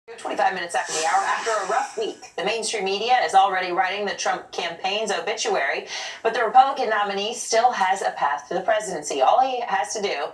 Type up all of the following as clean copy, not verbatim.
25 minutes after the hour. After a rough week, the mainstream media is already writing the Trump campaign's obituary, but the Republican nominee still has a path to the presidency. All he has to do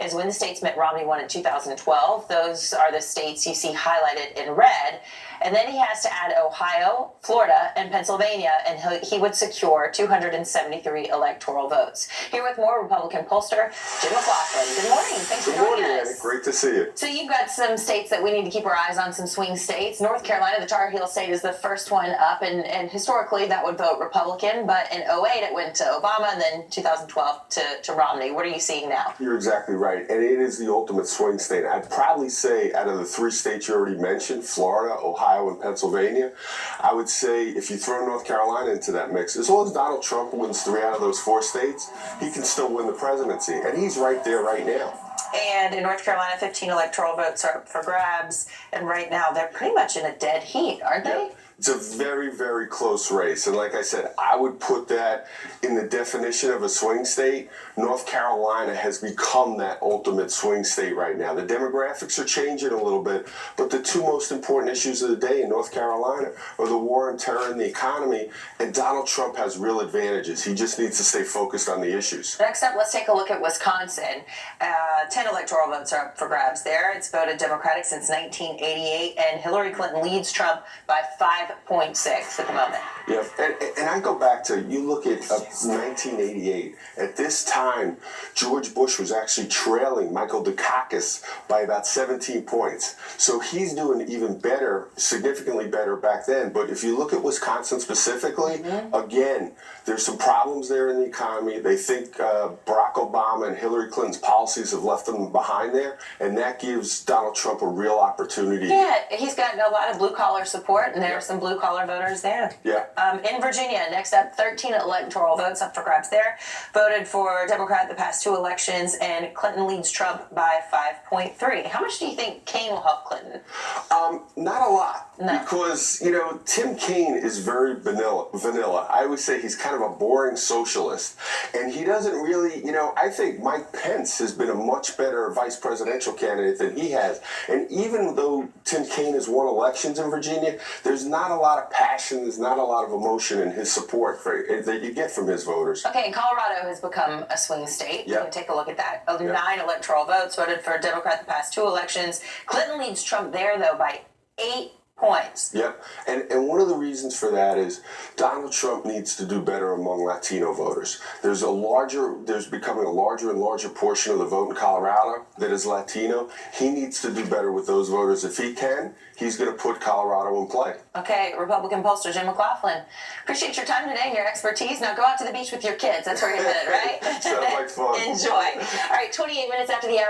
is win the states Mitt Romney won in 2012. Those are the states you see highlighted in red. And then he has to add Ohio, Florida, and Pennsylvania, and he would secure 273 electoral votes. Here with more Republican pollster Jim McLaughlin. Good morning. Thanks for joining us. Annie. Great to see you. So you've got some states that we need to keep our eyes on, some swing states. North Carolina, the Tar Heel state, is the first one up, and historically that would vote Republican, but in 2008 it went to Obama, and then 2012 to Romney. What are you seeing now? You're exactly right, and it is the ultimate swing state. I'd probably say out of the three states you already mentioned, Florida, Ohio, and Pennsylvania, I would say if you throw North Carolina into that mix, as long as Donald Trump wins 3 out of those 4 states, he can still win the presidency, and he's right there right now. And in North Carolina, 15 electoral votes are up for grabs, and right now they're pretty much in a dead heat, aren't they? Yeah. It's a very, very close race. And like I said, I would put that in the definition of a swing state. North Carolina has become that ultimate swing state right now. The demographics are changing a little bit, but the 2 most important issues of the day in North Carolina are the war on terror and the economy, and Donald Trump has real advantages. He just needs to stay focused on the issues. Next up, let's take a look at Wisconsin. 10 electoral votes are up for grabs there. It's voted Democratic since 1988, and Hillary Clinton leads Trump by 5.6 at the moment. Yeah, and I go back to, you look at 1988. At this time, George Bush was actually trailing Michael Dukakis by about 17 points. So he's doing even better, significantly better back then. But if you look at Wisconsin specifically, again, there's some problems there in the economy. They think Barack Obama and Hillary Clinton's policies have left them behind there, and that gives Donald Trump a real opportunity. Yeah, he's got a lot of blue-collar support, and there are some blue-collar voters there. Yeah. In Virginia, next up, 13 electoral votes up for grabs there. Voted for Democrat the past 2 elections, and Clinton leads Trump by 5.3. How much do you think Kaine will help Clinton? Not a lot. No. Because, Tim Kaine is very vanilla. I would say he's kind of a boring socialist. And he doesn't really, I think Mike Pence has been a much better vice presidential candidate than he has. And even though Tim Kaine has won elections in Virginia, there's not a lot of passion, there's not a lot of emotion in his support that you get from his voters. Okay, and Colorado has become a swing state. Yep. You can take a look at that. 9 electoral votes voted for Democrat the past 2 elections. Clinton leads Trump there, though, by 8 points. Yep, and one of the reasons for that is Donald Trump needs to do better among Latino voters. There's becoming a larger and larger portion of the vote in Colorado that is Latino. He needs to do better with those voters. If he can, he's going to put Colorado in play. Okay, Republican pollster Jim McLaughlin. Appreciate your time today and your expertise. Now go out to the beach with your kids. That's where you're headed, right? Sounds like fun. Enjoy. All right, 28 minutes after the hour.